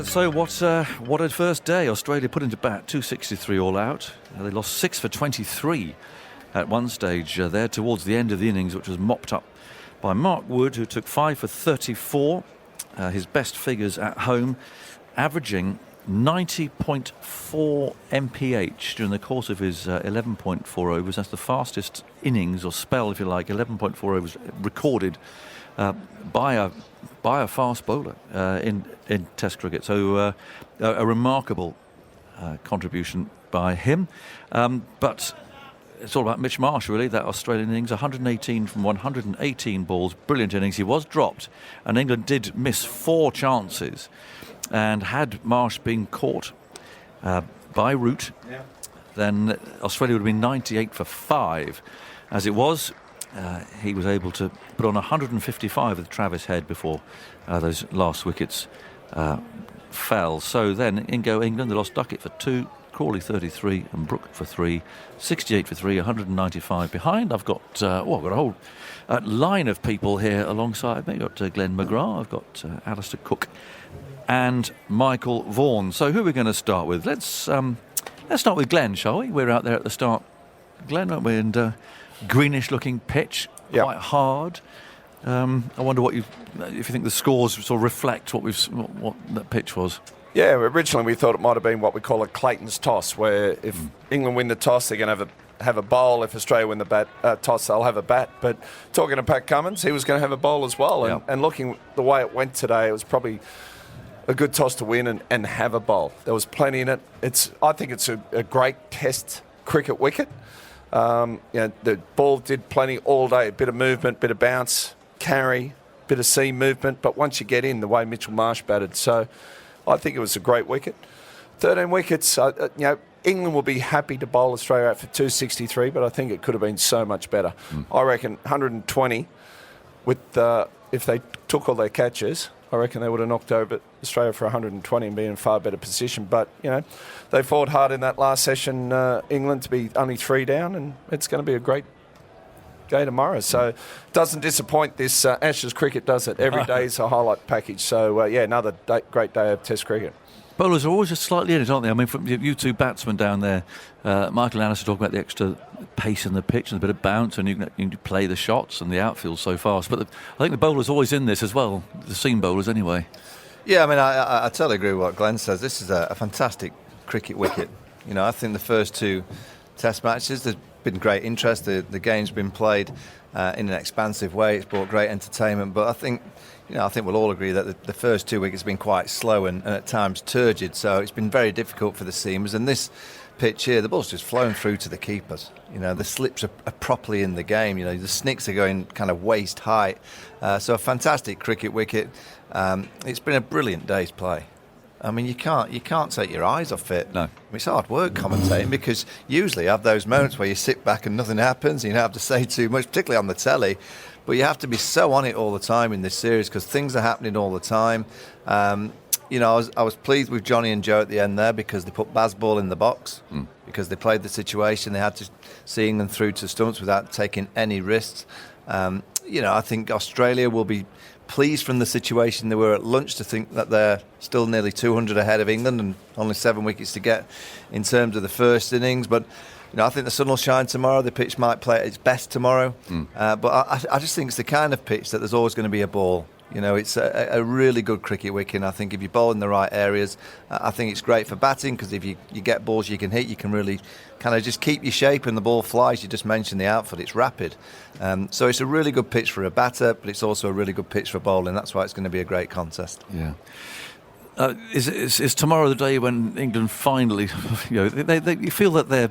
So what a first day. Australia put into bat, 263 all out. They lost 6 for 23 at one stage there towards the end of the innings, which was mopped up by Mark Wood, who took 5 for 34. His best figures at home, averaging 90.4 mph during the course of his 11.4 overs. That's the fastest innings or spell, if you like, 11.4 overs recorded by a fast bowler in Test cricket. So a remarkable contribution by him. But it's all about Mitch Marsh, really, that Australian innings. 118 from 118 balls. Brilliant innings. He was dropped, and England did miss 4 chances. And had Marsh been caught by Root, then Australia would have been 98 for 5. As it was, he was able to put on 155 with Travis Head before those last wickets fell. So then in go England. They lost Duckett for 2, Crawley 33 and Brook for 3, 68 for 3, 195 behind. I've got I've got a whole line of people here alongside me. I've got Glenn McGrath, I've got Alistair Cook and Michael Vaughan. So who are we going to start with? Let's start with Glenn, shall we? We're out there at the start, Glenn, aren't we? And greenish looking pitch, quite hard. I wonder if you think the scores sort of reflect what that pitch was. Yeah, originally we thought it might have been what we call a Clayton's toss, where if England win the toss, they're going to have a bowl. If Australia win the toss, they'll have a bat. But talking to Pat Cummins, he was going to have a bowl as well. And looking the way it went today, it was probably a good toss to win and have a bowl. There was plenty in it. I think it's a great Test cricket wicket. The ball did plenty all day. A bit of movement, bit of bounce, carry, bit of seam movement. But once you get in, the way Mitchell Marsh batted, so I think it was a great wicket. 13 wickets. England will be happy to bowl Australia out for 263, but I think it could have been so much better. I reckon 120 if they took all their catches. I reckon they would have knocked over Australia for 120 and be in a far better position. But, they fought hard in that last session, England, to be only 3 down, and it's going to be a great day tomorrow. So it doesn't disappoint this Ashes cricket, does it? Every day is a highlight package. So, another great day of Test cricket. Bowlers are always just slightly in it, aren't they? I mean, from you two batsmen down there, Michael and Alistair talk about the extra pace in the pitch and a bit of bounce, and you can play the shots and the outfield so fast. But I think the bowlers always in this as well, the seam bowlers anyway. Yeah, I mean, I totally agree with what Glenn says. This is a fantastic cricket wicket. I think the first 2 Test matches, there's been great interest. The game's been played in an expansive way. It's brought great entertainment. But I think we'll all agree that the first 2 wickets have been quite slow and at times turgid. So it's been very difficult for the seamers. And this pitch here, the ball's just flown through to the keepers. The slips are properly in the game. The snicks are going kind of waist height. So a fantastic cricket wicket. It's been a brilliant day's play. I mean, you can't take your eyes off it. No. It's hard work commentating, because usually you have those moments where you sit back and nothing happens and you don't have to say too much, particularly on the telly. But you have to be so on it all the time in this series, because things are happening all the time. I was pleased with Johnny and Joe at the end there, because they put Bazball in the box, because they played the situation. They had to see England through to stumps without taking any risks. I think Australia will be pleased from the situation they were at lunch to think that they're still nearly 200 ahead of England and only 7 wickets to get in terms of the first innings. But I think the sun will shine tomorrow. The pitch might play at its best tomorrow. But I just think it's the kind of pitch that there's always going to be a ball. It's a really good cricket wicket. And I think if you bowl in the right areas, I think it's great for batting, because if you get balls you can hit, you can really kind of just keep your shape and the ball flies. You just mentioned the outfield, it's rapid. So it's a really good pitch for a batter, but it's also a really good pitch for bowling. That's why it's going to be a great contest. Yeah. Is tomorrow the day when England finally, you feel that they're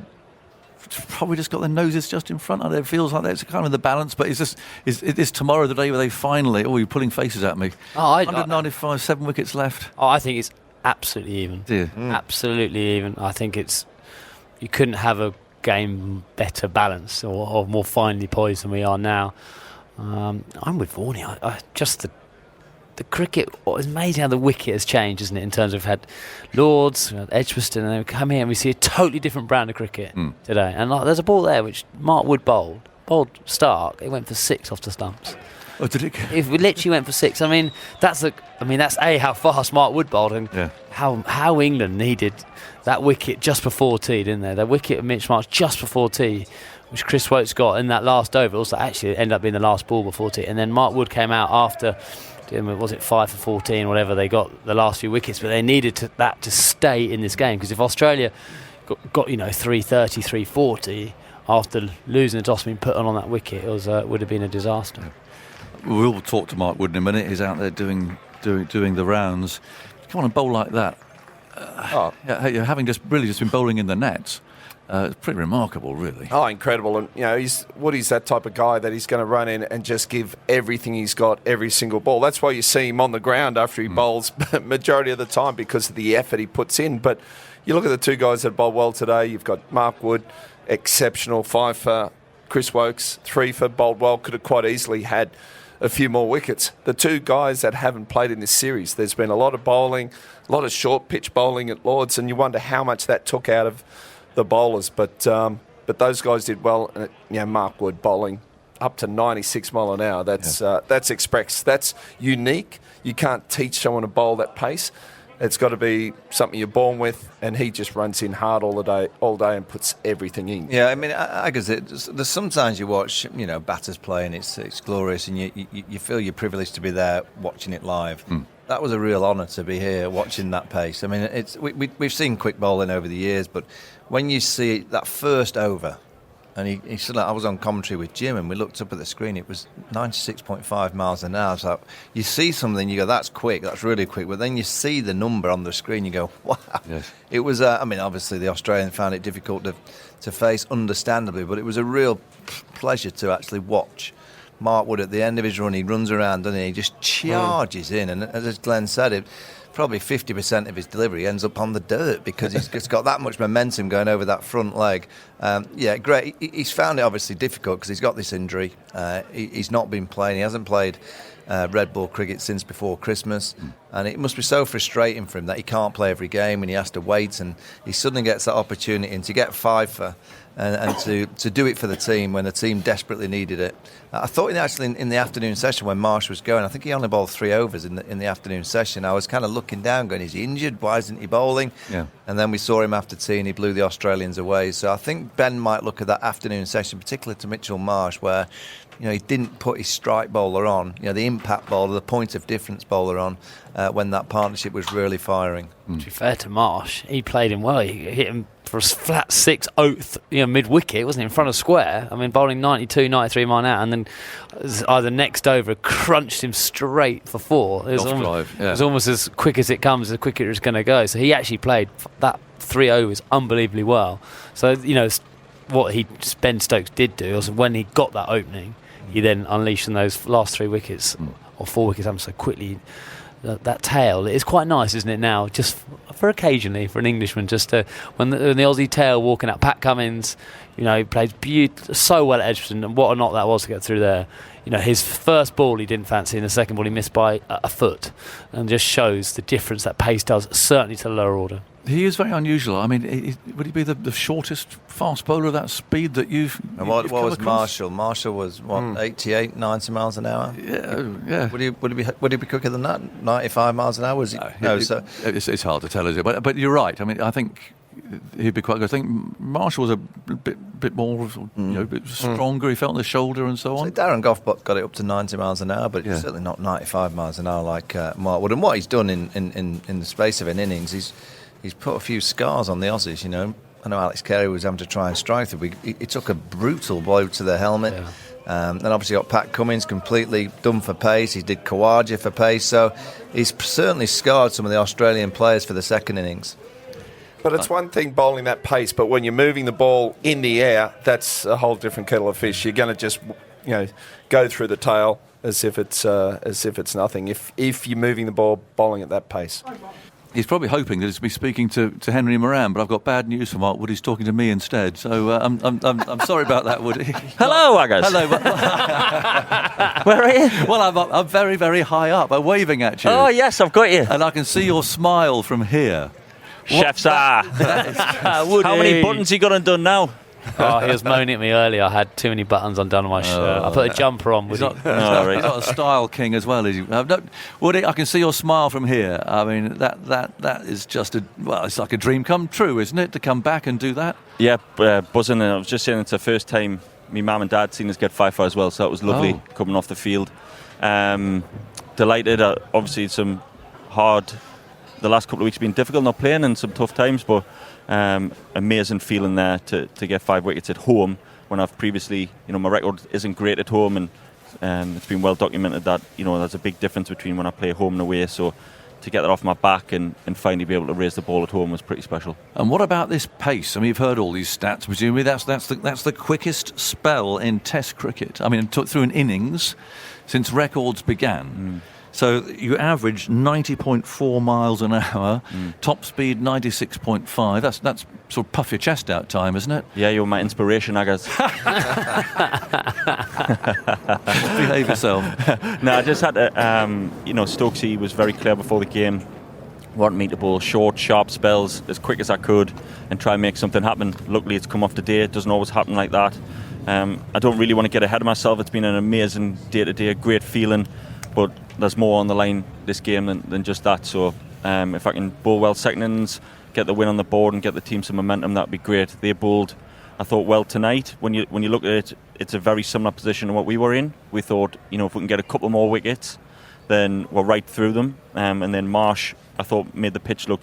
probably just got their noses just in front of it. It feels like that's kind of the balance. But is tomorrow the day where they finally? Oh, you're pulling faces at me. 195, 7 wickets left. I think it's absolutely even. Absolutely even. I think you couldn't have a game better balanced or more finely poised than we are now. I'm with Varney. Just the cricket, it's amazing how the wicket has changed, isn't it, in terms of we've had Lords, we've had Edgbaston, and then we come here and we see a totally different brand of cricket today. And there's a ball there which Mark Wood bowled Stark. It went for 6 off the stumps. Oh, did it? If we literally went for 6, I mean, that's how fast Mark Wood bowled and how England needed that wicket just before tea, didn't they? The wicket of Mitch Marsh just before tea, which Chris Woakes got in that last over, also actually ended up being the last ball before tea. And then Mark Wood came out after, was it 5 for 14, whatever, they got the last few wickets, but they needed that to stay in this game, because if Australia got 330, 340 after losing the toss being put on that wicket, it would have been a disaster. We'll talk to Mark Wood in a minute. He's out there doing the rounds. Come on, and bowl like that. Having just been bowling in the nets. It's pretty remarkable, really. Oh, incredible. And, Woody's that type of guy that he's going to run in and just give everything he's got every single ball. That's why you see him on the ground after he bowls majority of the time, because of the effort he puts in. But you look at the two guys that bowled well today. You've got Mark Wood, exceptional, 5 for Chris Woakes, 3 for bowled well. Could have quite easily had a few more wickets. The two guys that haven't played in this series, there's been a lot of bowling, a lot of short pitch bowling at Lords, and you wonder how much that took out of the bowlers, but those guys did well. Mark Wood bowling up to 96 mile an hour. That's express. That's unique. You can't teach someone to bowl that pace. It's got to be something you're born with, and he just runs in hard all day, and puts everything in. Yeah, I mean, I guess there's sometimes you watch, batters play, and it's glorious, and you feel you're privileged to be there watching it live. That was a real honour to be here watching that pace. I mean, we've seen quick bowling over the years, but when you see that first over, and he said, I was on commentary with Jim, and we looked up at the screen, it was 96.5 miles an hour. So you see something, you go, that's quick, that's really quick. But then you see the number on the screen, you go, wow. Yes. It was, obviously the Australian found it difficult to face, understandably, but it was a real pleasure to actually watch Mark Wood at the end of his run. He runs around, doesn't he? He just charges in, and as Glenn said, probably 50% of his delivery ends up on the dirt, because he's just got that much momentum going over that front leg. Great. He's found it obviously difficult because he's got this injury. He's not been playing. He hasn't played red ball cricket since before Christmas, and it must be so frustrating for him that he can't play every game and he has to wait, and he suddenly gets that opportunity, and to get 5 for and to do it for the team when the team desperately needed it. I thought actually in the afternoon session when Marsh was going, I think he only bowled 3 overs in the afternoon session. I was kind of looking down going, is he injured? Why isn't he bowling? Yeah. And then we saw him after tea and he blew the Australians away. So I think Ben might look at that afternoon session, particularly to Mitchell Marsh, where he didn't put his strike bowler on, the impact bowler, the point of difference bowler on when that partnership was really firing. To be fair to Marsh, he played him well. He hit him for a flat 6 mid-wicket, wasn't it, in front of square. I mean, bowling 92, 93 mile an hour, and then either next over crunched him straight for 4. It was almost as quick as it comes, as quick as it's going to go. So he actually played that 3 overs unbelievably well. So, what Ben Stokes did do was when he got that opening, he then unleashed on those last 3 wickets, or 4 wickets, so quickly. That tail, it's quite nice, isn't it, now, just for occasionally, for an Englishman, just to, when the Aussie tail walking out, Pat Cummins, he plays so well at Edgbaston, and what a knock that was to get through there. His first ball he didn't fancy, and the second ball he missed by a foot, and just shows the difference that pace does, certainly to the lower order. He is very unusual. I mean, would he be the shortest fast bowler of that speed that you've And what was across? Marshall? Marshall was, 88, 90 miles an hour? Yeah. Would he be quicker than that? 95 miles an hour? Was he? No, it's hard to tell, is it? But you're right. I mean, I think he'd be quite good. I think Marshall was a bit more, a bit stronger. He felt the shoulder and so on. So Darren Gough got it up to 90 miles an hour, but certainly not 95 miles an hour like Mark Wood. And what he's done in the space of an innings, he's put a few scars on the Aussies, I know Alex Carey was having to try and strike through. He took a brutal blow to the helmet. Yeah. Then obviously got Pat Cummins completely done for pace. He did Khawaja for pace. So he's certainly scarred some of the Australian players for the second innings. But it's one thing bowling that pace, but when you're moving the ball in the air, that's a whole different kettle of fish. You're going to just, go through the tail as if it's nothing. If you're moving the ball bowling at that pace. He's probably hoping that he's be speaking to Henry Moran, but I've got bad news for Mark Wood. He's talking to me instead. So I'm sorry about that, Woody. Hello, Aggers. Hello. Where are you? Well, I'm very, very high up. I'm waving at you. Oh, yes, I've got you. And I can see your smile from here. Chef's Woody. How many buttons you got undone now? Oh, he was moaning at me earlier. I had too many buttons undone on my shirt. I put a jumper on. He's Woody. he's not a style king as well, is he? Woody, I can see your smile from here. I mean, that is just it's like a dream come true, isn't it, to come back and do that? Yeah, buzzing. And I was just saying it's the first time my mum and dad seen us get 5-4 as well, so it was lovely coming off the field. Delighted. Obviously, some hard. The last couple of weeks have been difficult, not playing, and some tough times, but amazing feeling there to get 5 wickets at home when I've previously, my record isn't great at home, and it's been well documented that, there's a big difference between when I play home and away, so to get that off my back and finally be able to raise the ball at home was pretty special. And what about this pace? I mean, you've heard all these stats. Presumably that's the quickest spell in Test cricket. I mean, through an innings since records began. So you average 90.4 miles an hour, top speed 96.5. That's sort of puff your chest out time, isn't it? Yeah, you're my inspiration, I guess. Behave yourself. No, I just had to, Stokesy was very clear before the game. Wanted me to bowl short, sharp spells as quick as I could and try and make something happen. Luckily, it's come off today. It doesn't always happen like that. I don't really want to get ahead of myself. It's been an amazing day-to-day, great feeling. But there's more on the line this game than just that. So if I can bowl well second innings, get the win on the board and get the team some momentum, that'd be great. They bowled, I thought, well tonight. When you look at it, it's a very similar position to what we were in. We thought, if we can get a couple more wickets, then we're right through them. And then Marsh, I thought, made the pitch look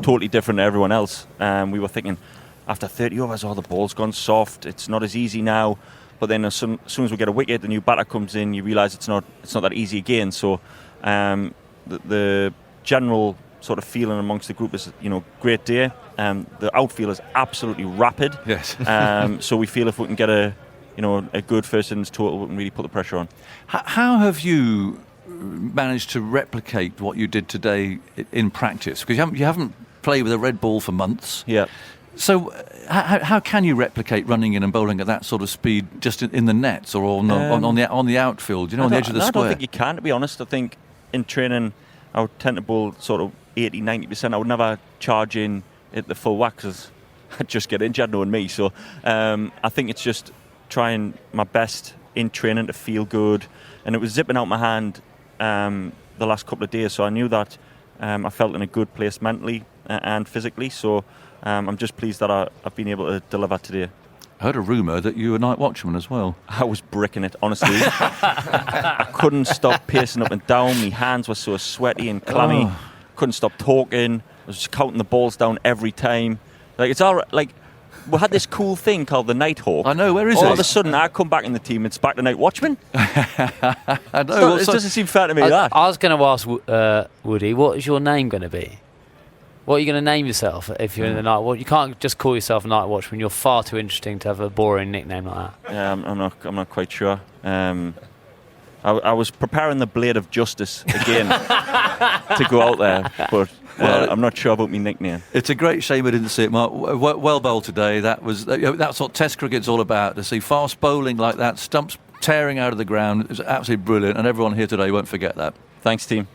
totally different to everyone else. We were thinking, after 30 overs, the ball's gone soft. It's not as easy now. But then as soon as we get a wicket, the new batter comes in, you realise it's not that easy again. So the general sort of feeling amongst the group is, great day. The outfield is absolutely rapid. Yes. So we feel if we can get a good first innings total, we can really put the pressure on. How have you managed to replicate what you did today in practice? Because you haven't played with a red ball for months. Yeah. So how can you replicate running in and bowling at that sort of speed just in the nets or on the outfield, on the edge of the square? I don't think you can, to be honest. I think in training I would tend to bowl sort of 80-90%. I would never charge in at the full whack because I'd just get injured knowing me. So I think it's just trying my best in training to feel good. And it was zipping out my hand the last couple of days, so I knew that I felt in a good place mentally and physically. So I'm just pleased that I've been able to deliver today. I heard a rumour that you were night watchman as well. I was bricking it, honestly. I couldn't stop pacing up and down. My hands were so sweaty and clammy. Couldn't stop talking. I was just counting the balls down every time. Like, it's all right. Like, we had this cool thing called the Nighthawk. I know, where is it? All of a sudden, I come back in the team, it's back to night watchman. I know. It doesn't seem fair to me, that. I was going to ask Woody, what is your name going to be? What are you going to name yourself if you're in the night watch? You can't just call yourself a night watchman. You're far too interesting to have a boring nickname like that. Yeah, I'm not quite sure. I was preparing the Blade of Justice again to go out there, but I'm not sure about my nickname. It's a great shame I didn't see it, Mark. Well bowled today. That's what Test cricket's all about. To see fast bowling like that, stumps tearing out of the ground, it's absolutely brilliant, and everyone here today won't forget that. Thanks, team.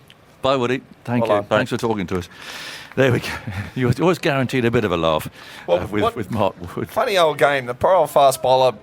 Bye, Woody. Thank you. Thanks for talking to us. There we go. You're always guaranteed a bit of a laugh with Mark Wood. Funny old game. The poor old fast bowler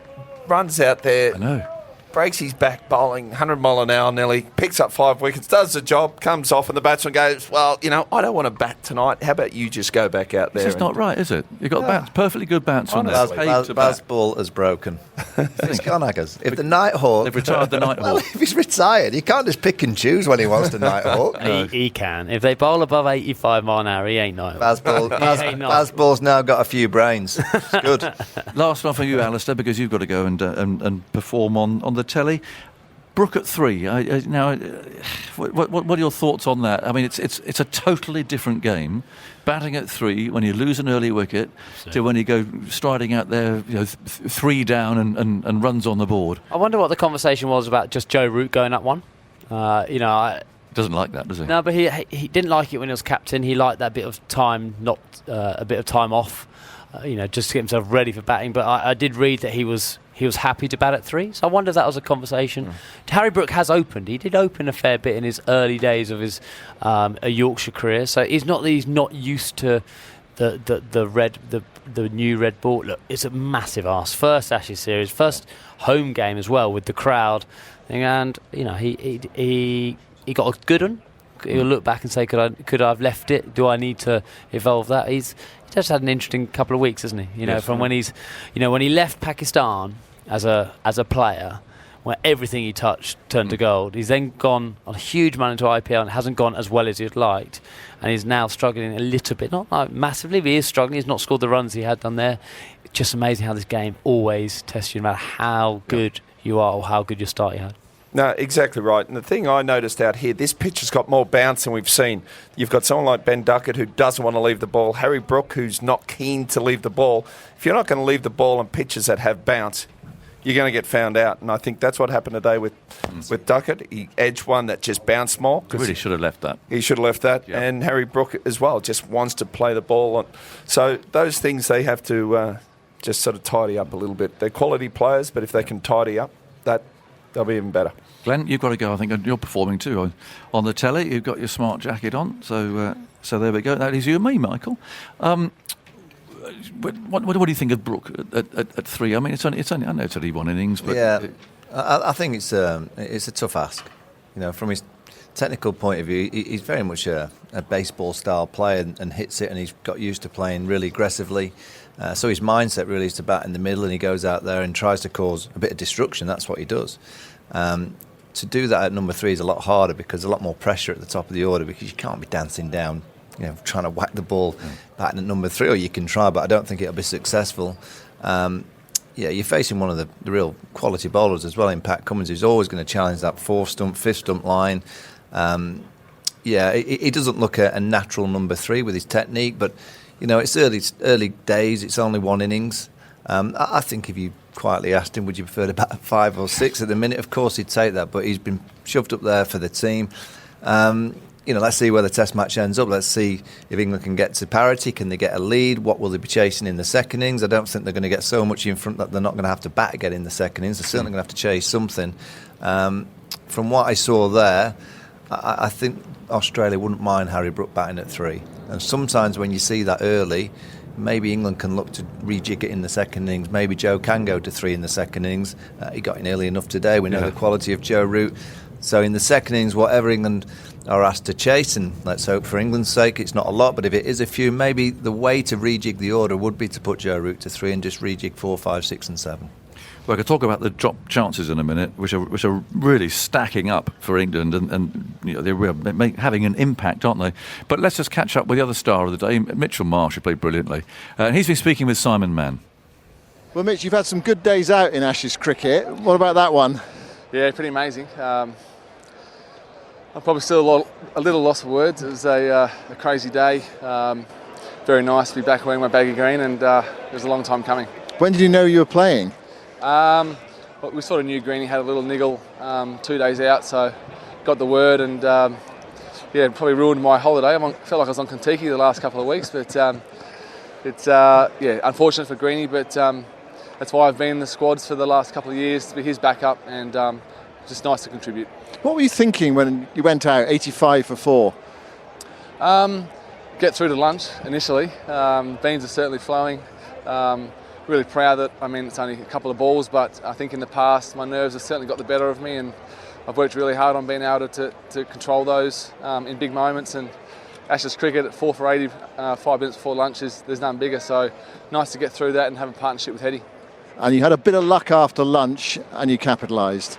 runs out there. I know. Breaks his back bowling 100 mile an hour nearly, picks up 5 wickets, does the job, comes off, and the batsman goes, well, I don't want to bat tonight. How about you just go back out there? It's not right, is it? You've got bats, perfectly good batsmen there. Bazball has broken. It's gone, Aggers. If the Nighthawk... They've retired the Nighthawk. Well, if he's retired, he can't just pick and choose when he wants to Nighthawk. He can. If they bowl above 85 mile an hour, he ain't Nighthawk. Bazball's now got a few brains. It's good. Last one for you, Alistair, because you've got to go and perform on the telly. Brook at 3. Now, what are your thoughts on that? I mean, it's a totally different game. Batting at 3 when you lose an early wicket to when you go striding out there, 3 down and runs on the board. I wonder what the conversation was about just Joe Root going up 1. Doesn't like that, does he? No, but he didn't like it when he was captain. He liked that bit of time, not a bit of time off, just to get himself ready for batting. But I did read that he was happy to bat at 3, so I wonder if that was a conversation. Harry Brook has opened. He did open a fair bit in his early days of his Yorkshire career, so he's not used to the new red ball. Look, it's a massive ask. First Ashes series, first home game as well with the crowd, and he got a good one. He'll look back and say, could I have left it? Do I need to evolve that? He's just had an interesting couple of weeks, hasn't he? From when when he left Pakistan as a player, where everything he touched turned to gold. He's then gone on a huge amount into IPL and hasn't gone as well as he'd liked, and he's now struggling a little bit, not like massively, but he is struggling. He's not scored the runs he had done there. It's just amazing how this game always tests you, no matter how good you are or how good your start you had. No, exactly right. And the thing I noticed out here, this pitch has got more bounce than we've seen. You've got someone like Ben Duckett who doesn't want to leave the ball, Harry Brook who's not keen to leave the ball. If you're not going to leave the ball on pitches that have bounce, you're going to get found out. And I think that's what happened today with Duckett. He edged one that just bounced more. He really should have left that. He should have left that. Yeah. And Harry Brook as well just wants to play the ball on. So those things they have to just sort of tidy up a little bit. They're quality players, but if they can tidy up, they'll be even better. Glenn, you've got to go, I think, and you're performing too on the telly. You've got your smart jacket on, so there we go. That is you and me, Michael. What do you think of Brook at 3? I mean, it's only I know it's only one innings, but I think it's a tough ask. From his technical point of view, he's very much a baseball style player and hits it, and he's got used to playing really aggressively. So his mindset really is to bat in the middle, and he goes out there and tries to cause a bit of destruction. That's what he does. To do that at number 3 is a lot harder because there's a lot more pressure at the top of the order, because you can't be dancing down, trying to whack the ball batting at number 3, or you can try, but I don't think it'll be successful. You're facing one of the real quality bowlers as well in Pat Cummins, who's always going to challenge that 4th stump, 5th stump line. He doesn't look a natural number 3 with his technique, but it's early days. It's only one innings. I think if you quietly asked him, would you prefer to bat 5 or 6 at the minute? Of course he'd take that, but he's been shoved up there for the team. Let's see where the Test match ends up. Let's see if England can get to parity. Can they get a lead? What will they be chasing in the second innings? I don't think they're going to get so much in front that they're not going to have to bat again in the second innings. They're certainly going to have to chase something. From what I saw there, I think Australia wouldn't mind Harry Brook batting at 3. And sometimes when you see that early, maybe England can look to rejig it in the second innings. Maybe Joe can go to 3 in the second innings. He got in early enough today. We know the quality of Joe Root. So in the second innings, whatever England are asked to chase, and let's hope for England's sake it's not a lot, but if it is a few, maybe the way to rejig the order would be to put Joe Root to 3 and just rejig 4, 5, 6 and 7. Well, I could talk about the drop chances in a minute, which are really stacking up for England, and they're having an impact, aren't they? But let's just catch up with the other star of the day, Mitchell Marsh, who played brilliantly. And he's been speaking with Simon Mann. Well, Mitch, you've had some good days out in Ashes cricket. What about that one? Yeah, pretty amazing. I'm probably still a little lost for words. It was a crazy day. Very nice to be back wearing my baggy green, and it was a long time coming. When did you know you were playing? Well, we sort of knew Greenie had a little niggle 2 days out, so got the word, and probably ruined my holiday. Felt like I was on Kentucky the last couple of weeks, but it's unfortunate for Greenie, but that's why I've been in the squads for the last couple of years, to be his backup, and just nice to contribute. What were you thinking when you went out 85 for 4? Get through to lunch initially. Beans are certainly flowing. Really proud that, it's only a couple of balls, but I think in the past my nerves have certainly got the better of me, and I've worked really hard on being able to control those in big moments. And Ashes cricket at 4 for 80, 5 minutes before lunch, there's none bigger, so nice to get through that and have a partnership with Hetty. And you had a bit of luck after lunch and you capitalised.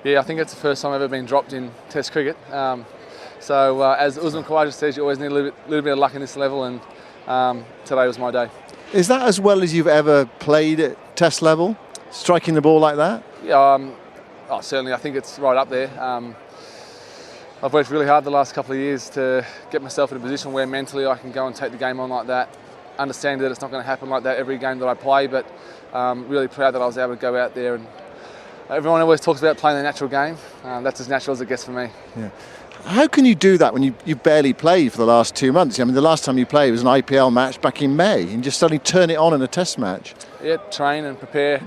Yeah, I think it's the first time I've ever been dropped in Test cricket. So as Usman Khawaja says, you always need a little bit of luck in this level, and today was my day. Is that as well as you've ever played at Test level, striking the ball like that? Yeah, certainly. I think it's right up there. I've worked really hard the last couple of years to get myself in a position where mentally I can go and take the game on like that. Understand that it's not going to happen like that every game that I play, but really proud that I was able to go out there. And everyone always talks about playing the natural game. That's as natural as it gets for me. Yeah. How can you do that when you barely played for the last 2 months? I mean, the last time you played was an IPL match back in May, and just suddenly turn it on in a Test match. Yeah, train and prepare.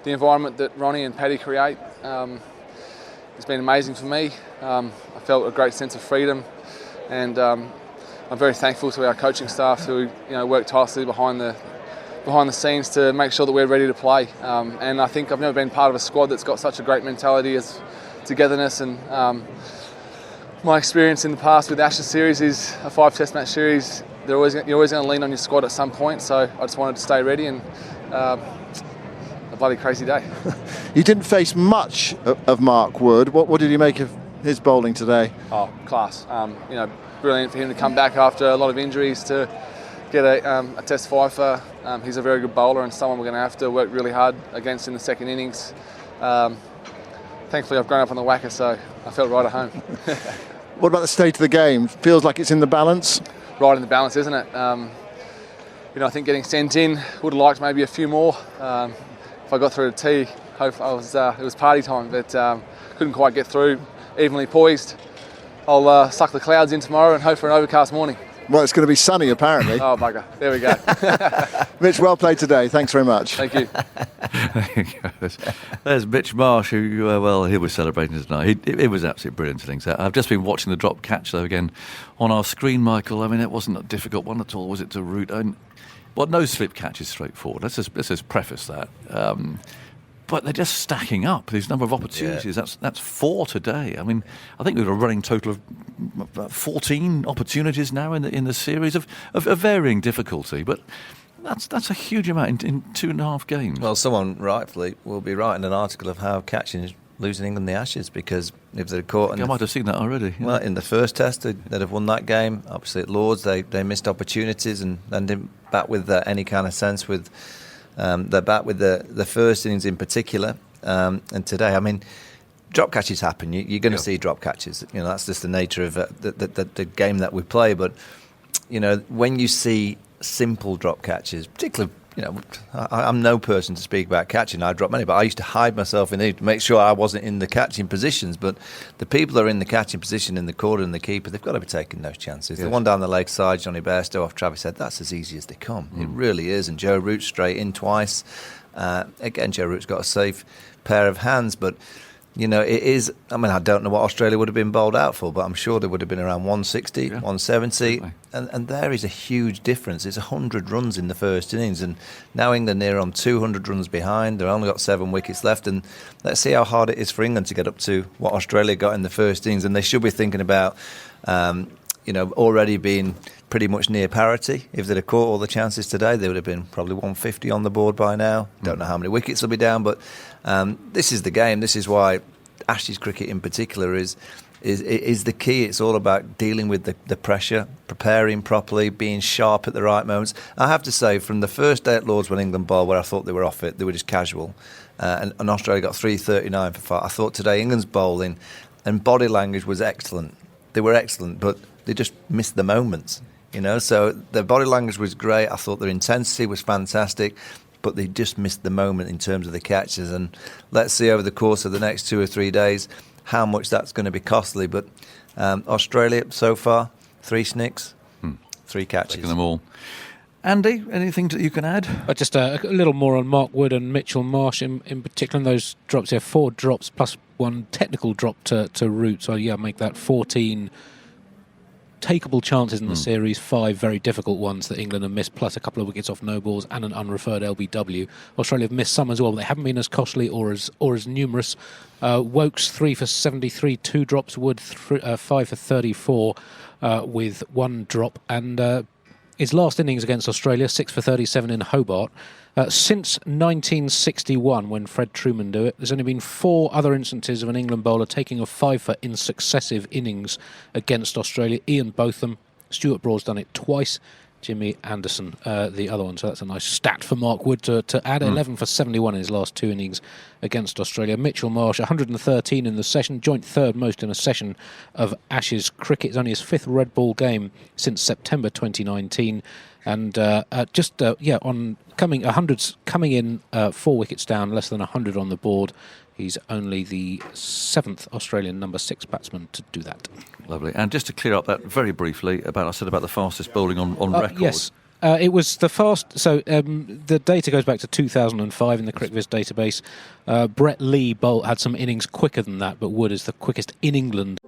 The environment that Ronnie and Paddy create has been amazing for me. I felt a great sense of freedom, and I'm very thankful to our coaching staff who work tirelessly behind the scenes to make sure that we're ready to play. And I think I've never been part of a squad that's got such a great mentality as togetherness. And my experience in the past with the Ashes series is a 5 Test match series. You're always going to lean on your squad at some point. So I just wanted to stay ready and a bloody crazy day. You didn't face much of Mark Wood. What did you make of his bowling today? Oh, class. Brilliant for him to come back after a lot of injuries to get a Test fifer. He's a very good bowler and someone we're going to have to work really hard against in the second innings. Thankfully, I've grown up on the Wacker, so I felt right at home. What about the state of the game? Feels like it's in the balance? Right in the balance, isn't it? I think getting sent in, would have liked maybe a few more. If I got through to tea, it was party time, but couldn't quite get through. Evenly poised. I'll suck the clouds in tomorrow and hope for an overcast morning. Well, it's going to be sunny, apparently. Oh, bugger. There we go. Mitch, well played today. Thanks very much. Thank you. There you go. There's Mitch Marsh, who, he was celebrating tonight. It was absolutely brilliant innings. I've just been watching the drop catch, though, again on our screen, Michael. I mean, it wasn't a difficult one at all, was it, to root? No slip catch is straightforward. Let's just preface that. But they're just stacking up these number of opportunities. Yeah. That's 4 today. I mean, I think we've got a running total of 14 opportunities now in the series of varying difficulty. But that's a huge amount in 2.5 games. Well, someone rightfully will be writing an article of how catching is losing England the Ashes, because if they'd caught... I might have seen that already. Yeah. Well, in the first test, they'd have won that game. Obviously at Lords, they missed opportunities and didn't bat with any kind of sense with... They're back with the first innings in particular, and today, I mean, drop catches happen. You're going to see drop catches. That's just the nature of the game that we play. But when you see simple drop catches, particularly, I'm no person to speak about catching. I drop many, but I used to hide myself in there to make sure I wasn't in the catching positions. But the people that are in the catching position in the corner and the keeper, they've got to be taking those chances. Yes. The one down the leg side, Johnny Bairstow off Travis Head, that's as easy as they come. It really is. And Joe Root straight in twice. Again, Joe Root's got a safe pair of hands, but it is. I mean, I don't know what Australia would have been bowled out for, but I'm sure they would have been around 160, 170. And there is a huge difference. It's 100 runs in the first innings, and now England are on 200 runs behind. They've only got 7 wickets left, and let's see how hard it is for England to get up to what Australia got in the first innings. And they should be thinking about, already being pretty much near parity. If they'd have caught all the chances today, they would have been probably 150 on the board by now. Don't know how many wickets will be down, but this is the game. This is why Ashes cricket in particular is the key. It's all about dealing with the pressure, preparing properly, being sharp at the right moments. I have to say, from the first day at Lords when England bowled, where I thought they were off it, they were just casual, and Australia got 339 for 5. I thought today England's bowling and body language was excellent. They were excellent, but they just missed the moments. So their body language was great. I thought their intensity was fantastic, but they just missed the moment in terms of the catches. And let's see over the course of the next 2 or 3 days how much that's going to be costly. But Australia so far, 3 snicks, 3 catches. Taking them all. Andy, anything that you can add? Just a little more on Mark Wood and Mitchell Marsh in particular. In those drops, 4 drops plus 1 technical drop to Root. So make that 14 takeable chances in the series, 5 very difficult ones that England have missed, plus a couple of wickets off no balls and an unreferred LBW. Australia have missed some as well, but they haven't been as costly or as numerous. Woakes 3 for 73, 2 drops. Wood 5 for 34 with 1 drop, and his last innings against Australia 6 for 37 in Hobart. Since 1961, when Fred Truman do it, there's only been 4 other instances of an England bowler taking a 5-for in successive innings against Australia. Ian Botham, Stuart Broad's done it twice, Jimmy Anderson the other one. So that's a nice stat for Mark Wood to add. 11 for 71 in his last 2 innings against Australia. Mitchell Marsh, 113 in the session, joint 3rd most in a session of Ashes cricket. It's only his 5th red ball game since September 2019. And on coming 100s coming in 4 wickets down, less than 100 on the board. He's only the 7th Australian number 6 batsman to do that. Lovely. And just to clear up that very briefly, I said about the fastest bowling on record. Yes. It was the fast. So the data goes back to 2005 in the CricViz database. Brett Lee had some innings quicker than that, but Wood is the quickest in England